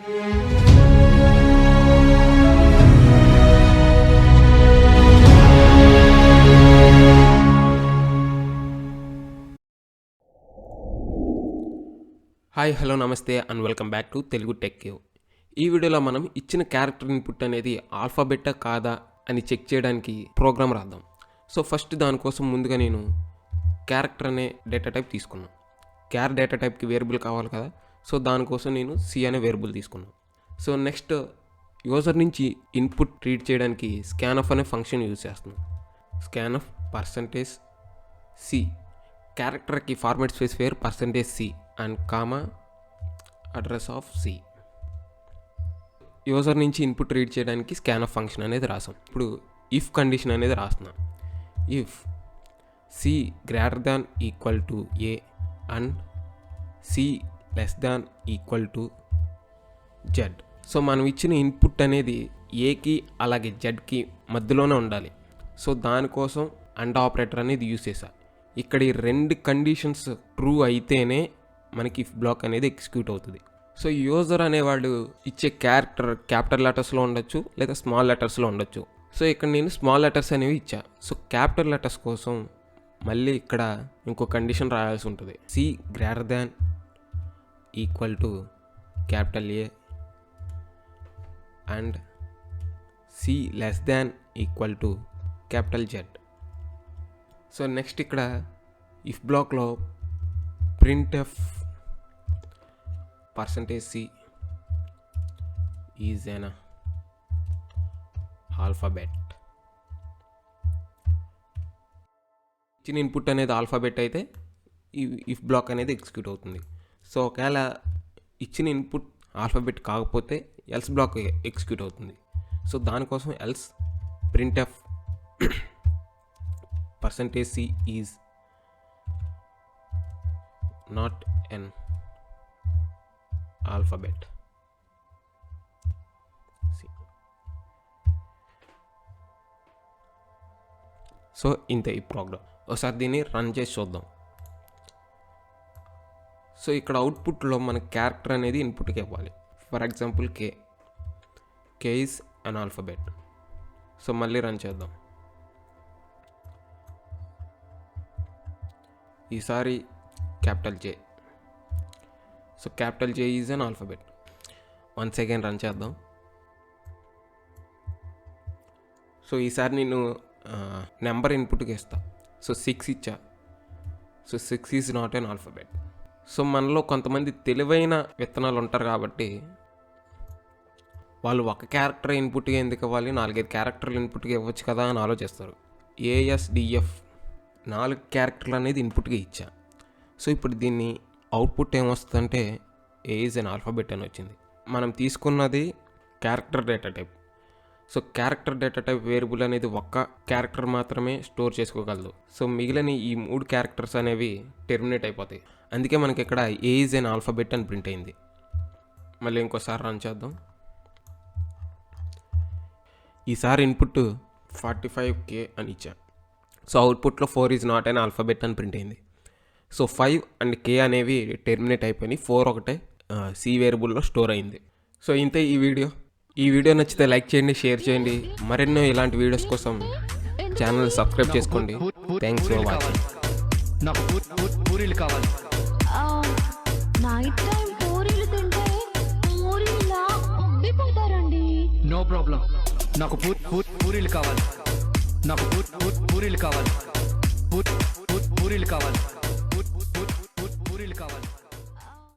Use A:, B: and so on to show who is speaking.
A: Hi hello నమస్తే and welcome back to Telugu tech cave. ఈ వీడియోలో మనం ఇచ్చిన క్యారెక్టర్ ఇన్పుట్ అనేది ఆల్ఫాబెట్టా కాదా అని చెక్ చేయడానికి ప్రోగ్రామ్ రాద్దాం. సో ఫస్ట్ దానికోసం ముందుగా నేను క్యారెక్టర్ అనే డేటా టైప్ తీసుకున్నాను. క్యార్ డేటా టైప్కి వేరియబుల్ కావాలి కదా, సో దానికోసం నేను సి అనే వేరియబుల్ తీసుకున్నాను. సో నెక్స్ట్ యూజర్ నుంచి ఇన్పుట్ రీడ్ చేయడానికి స్కాన్ఎఫ్ అనే ఫంక్షన్ యూజ్ చేస్తున్నాను. స్కాన్ఎఫ్ %c క్యారెక్టర్కి format specifier %c and comma address of C. User నుంచి ఇన్పుట్ రీడ్ చేయడానికి స్కాన్ఎఫ్ ఫంక్షన్ అనేది రాసాం. ఇప్పుడు ఇఫ్ కండిషన్ అనేది రాస్తున్నాం. If C greater than equal to A and C less than equal to Z. So మనం ఇచ్చిన ఇన్పుట్ అనేది ఏకి అలాగే జెడ్కి మధ్యలోనే ఉండాలి. సో దానికోసం అండ్ ఆపరేటర్ అనేది యూజ్ చేశా. ఇక్కడ ఈ రెండు కండిషన్స్ ట్రూ అయితేనే మనకి ఇఫ్ బ్లాక్ అనేది ఎగ్జిక్యూట్ అవుతుంది. సో యూజర్ అనేవాళ్ళు ఇచ్చే క్యారెక్టర్ క్యాపిటల్ లెటర్స్లో ఉండొచ్చు లేదా స్మాల్ లెటర్స్లో ఉండొచ్చు. సో ఇక్కడ నేను స్మాల్ లెటర్స్ అనేవి ఇచ్చా. సో క్యాపిటల్ లెటర్స్ కోసం మళ్ళీ ఇక్కడ ఇంకో కండిషన్ రాయాల్సి ఉంటుంది. C greater than equal to capital A and C less than equal to capital Z. So next ఇక్కడ ఇఫ్ బ్లాక్లో printf %c is an alphabet. ఇచ్చిన ఇన్పుట్ అనేది ఆల్ఫాబెట్ అయితే ఈ ఇఫ్ బ్లాక్ అనేది ఎగ్జిక్యూట్ అవుతుంది. సో ఒకవేళ ఇచ్చిన ఇన్పుట్ ఆల్ఫాబెట్ కాకపోతే ఎల్స్ బ్లాక్ ఎగ్జిక్యూట్ అవుతుంది. సో దానికోసం else printf %c is not an alphabet. So ఇంతే ఈ ప్రోగ్రామ్. ఒకసారి దీన్ని రన్ చేసి చూద్దాం. సో ఇక్కడ అవుట్పుట్లో మన క్యారెక్టర్ అనేది ఇన్పుట్కి ఇవ్వాలి. For example K is an alphabet. So మళ్ళీ రన్ చేద్దాం. ఈసారి capital J. So capital J is an alphabet. Once again run చేద్దాం. సో ఈసారి నేను నెంబర్ ఇన్పుట్కి ఇస్తా. సో 6 ఇచ్చా. So 6 is not an alphabet. So మనలో కొంతమంది తెలివైన విత్తనాలు ఉంటారు కాబట్టి వాళ్ళు ఒక క్యారెక్టర్ ఇన్పుట్గా ఎందుకు ఇవ్వాలి, 4-5 క్యారెక్టర్లు ఇన్పుట్గా ఇవ్వచ్చు కదా అని ఆలోచిస్తారు. ASDF 4 క్యారెక్టర్లు అనేది ఇన్పుట్గా ఇచ్చా. సో ఇప్పుడు దీన్ని అవుట్పుట్ ఏమొస్తుందంటే ఏ ఈజ్ అన్ ఆల్ఫాబెట్ అని వచ్చింది. మనం తీసుకున్నది character data type. So character data type variable అనేది ఒక్క క్యారెక్టర్ మాత్రమే స్టోర్ చేసుకోగలదు. సో మిగిలిన ఈ 3 క్యారెక్టర్స్ అనేవి టెర్మినేట్ అయిపోతాయి. అందుకే మనకి ఇక్కడ ఏ ఈజ్ అన్ ఆల్ఫాబెట్ అని ప్రింట్ అయింది. మళ్ళీ ఇంకోసారి రన్ చేద్దాం. ఈసారి ఇన్పుట్ 45K అని ఇచ్చా. సో అవుట్పుట్లో 4 ఈజ్ నాట్ అన్ ఆల్ఫాబెట్ అని ప్రింట్ అయింది. సో 5 అండ్ K అనేవి టెర్మినేట్ అయిపోయి 4 ఒకటే సి వేరియబుల్లో స్టోర్ అయింది. సో ఇంతే ఈ వీడియో నచ్చితే లైక్ చేయండి, షేర్ చేయండి. మరెన్నో ఇలాంటి వీడియోస్ కోసం ఛానల్ సబ్స్క్రైబ్ చేసుకోండి. Thanks for watching.
B: నాకు పూరీలు కావాలి. నైట్ టైం పూరీలు తింటే పూరీలా ఉబ్బిపోతారండి. No problem. నాకు పూరీలు కావాలి. నాకు పూరీలు కావాలి. పూరీలు కావాలి.